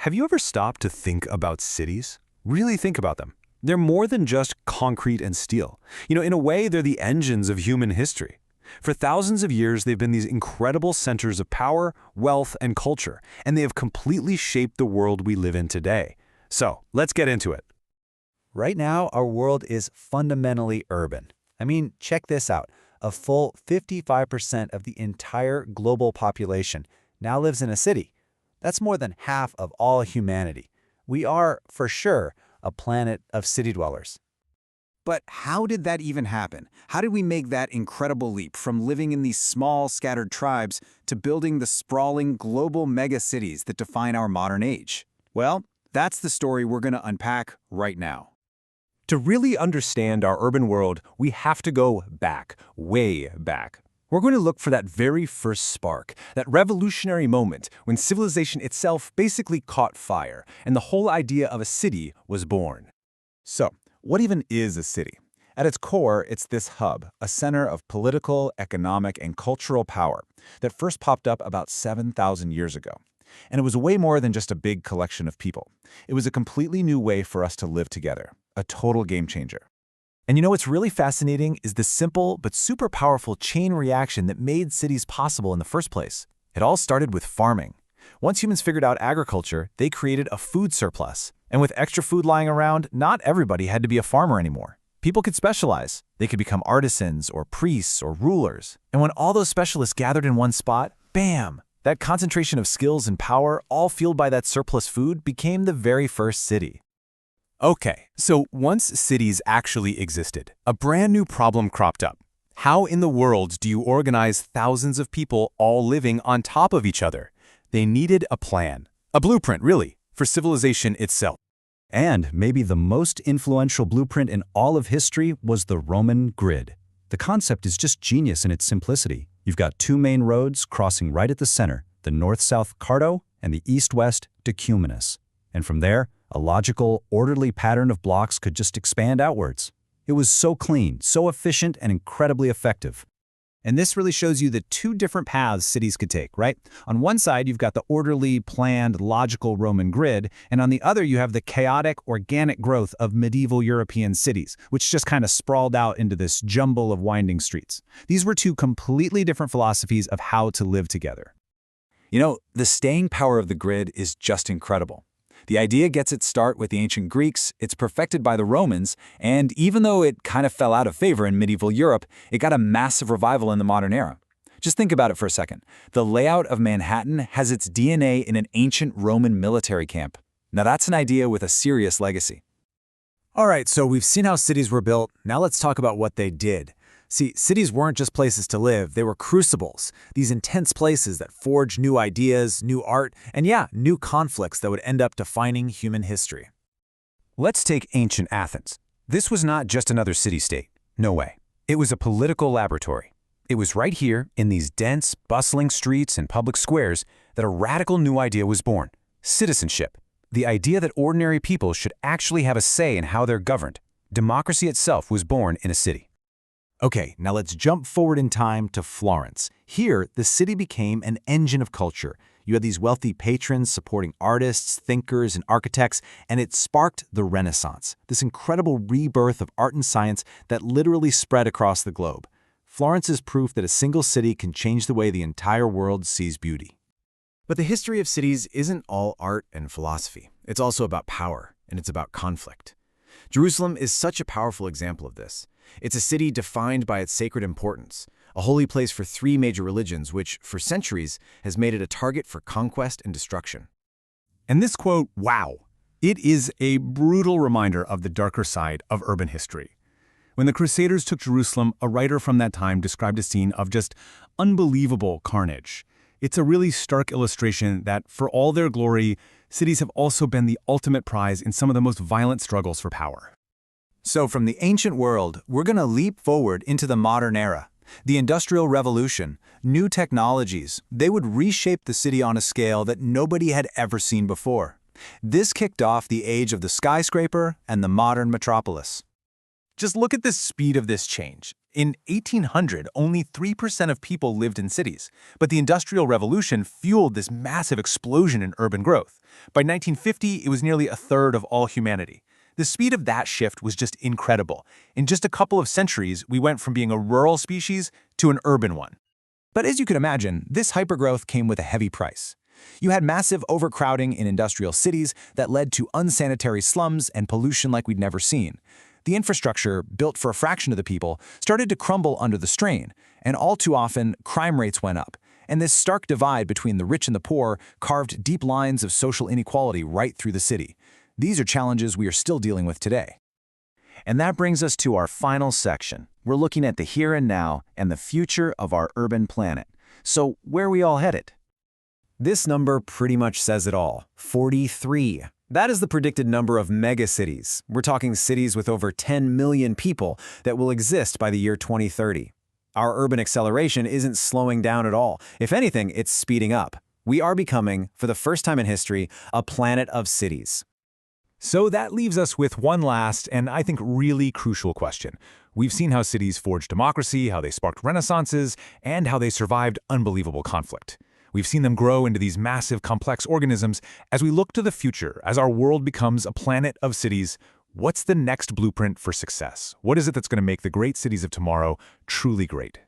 Have you ever stopped to think about cities? Really think about them. They're more than just concrete and steel. In a way, they're the engines of human history. For thousands of years, they've been these incredible centers of power, wealth, and culture, and they have completely shaped the world we live in today. So, let's get into it. Right now, our world is fundamentally urban. I mean, check this out. A full 55% of the entire global population now lives in a city. That's more than half of all humanity. We are, for sure, a planet of city dwellers. But how did that even happen? How did we make that incredible leap from living in these small, scattered tribes to building the sprawling global megacities that define our modern age? Well, that's the story we're going to unpack right now. To really understand our urban world, we have to go back, way back. We're going to look for that very first spark, that revolutionary moment when civilization itself basically caught fire and the whole idea of a city was born. So, what even is a city? At its core, it's this hub, a center of political, economic, and cultural power that first popped up about 7,000 years ago. And it was way more than just a big collection of people. It was a completely new way for us to live together, a total game changer. And what's really fascinating is the simple but super powerful chain reaction that made cities possible in the first place. It all started with farming. Once humans figured out agriculture, they created a food surplus. And with extra food lying around, not everybody had to be a farmer anymore. People could specialize. They could become artisans or priests or rulers. And when all those specialists gathered in one spot, bam! That concentration of skills and power, all fueled by that surplus food, became the very first city. Okay, so once cities actually existed, a brand new problem cropped up. How in the world do you organize thousands of people all living on top of each other? They needed a plan, a blueprint, really, for civilization itself. And maybe the most influential blueprint in all of history was the Roman grid. The concept is just genius in its simplicity. You've got two main roads crossing right at the center, the north-south Cardo and the east-west Decumanus. And from there, a logical, orderly pattern of blocks could just expand outwards. It was so clean, so efficient, and incredibly effective. And this really shows you the two different paths cities could take, right? On one side, you've got the orderly, planned, logical Roman grid, and on the other, you have the chaotic, organic growth of medieval European cities, which just kind of sprawled out into this jumble of winding streets. These were two completely different philosophies of how to live together. The staying power of the grid is just incredible. The idea gets its start with the ancient Greeks, it's perfected by the Romans, and even though it kind of fell out of favor in medieval Europe, it got a massive revival in the modern era. Just think about it for a second. The layout of Manhattan has its DNA in an ancient Roman military camp. Now that's an idea with a serious legacy. All right, so we've seen how cities were built. Now let's talk about what they did. See, cities weren't just places to live, they were crucibles, these intense places that forged new ideas, new art, and new conflicts that would end up defining human history. Let's take ancient Athens. This was not just another city-state. No way. It was a political laboratory. It was right here, in these dense, bustling streets and public squares, that a radical new idea was born. Citizenship. The idea that ordinary people should actually have a say in how they're governed. Democracy itself was born in a city. Okay, now let's jump forward in time to Florence. Here, the city became an engine of culture. You had these wealthy patrons supporting artists, thinkers, and architects, and it sparked the Renaissance, this incredible rebirth of art and science that literally spread across the globe. Florence is proof that a single city can change the way the entire world sees beauty. But the history of cities isn't all art and philosophy. It's also about power, and it's about conflict. Jerusalem is such a powerful example of this. It's a city defined by its sacred importance, a holy place for three major religions, which, for centuries, has made it a target for conquest and destruction. And this quote, wow, it is a brutal reminder of the darker side of urban history. When the Crusaders took Jerusalem, a writer from that time described a scene of just unbelievable carnage. It's a really stark illustration that, for all their glory, cities have also been the ultimate prize in some of the most violent struggles for power. So from the ancient world, we're going to leap forward into the modern era. The Industrial Revolution, new technologies, they would reshape the city on a scale that nobody had ever seen before. This kicked off the age of the skyscraper and the modern metropolis. Just look at the speed of this change. In 1800, only 3% of people lived in cities, but the Industrial Revolution fueled this massive explosion in urban growth. By 1950, it was nearly a third of all humanity. The speed of that shift was just incredible. In just a couple of centuries, we went from being a rural species to an urban one. But as you can imagine, this hypergrowth came with a heavy price. You had massive overcrowding in industrial cities that led to unsanitary slums and pollution like we'd never seen. The infrastructure, built for a fraction of the people, started to crumble under the strain, and all too often, crime rates went up. And this stark divide between the rich and the poor carved deep lines of social inequality right through the city. These are challenges we are still dealing with today. And that brings us to our final section. We're looking at the here and now and the future of our urban planet. So, where are we all headed? This number pretty much says it all. 43. That is the predicted number of megacities. We're talking cities with over 10 million people that will exist by the year 2030. Our urban acceleration isn't slowing down at all. If anything, it's speeding up. We are becoming, for the first time in history, a planet of cities. So that leaves us with one last and I think really crucial question. We've seen how cities forged democracy, how they sparked renaissances, and how they survived unbelievable conflict. We've seen them grow into these massive, complex organisms. As we look to the future, as our world becomes a planet of cities, what's the next blueprint for success? What is it that's going to make the great cities of tomorrow truly great?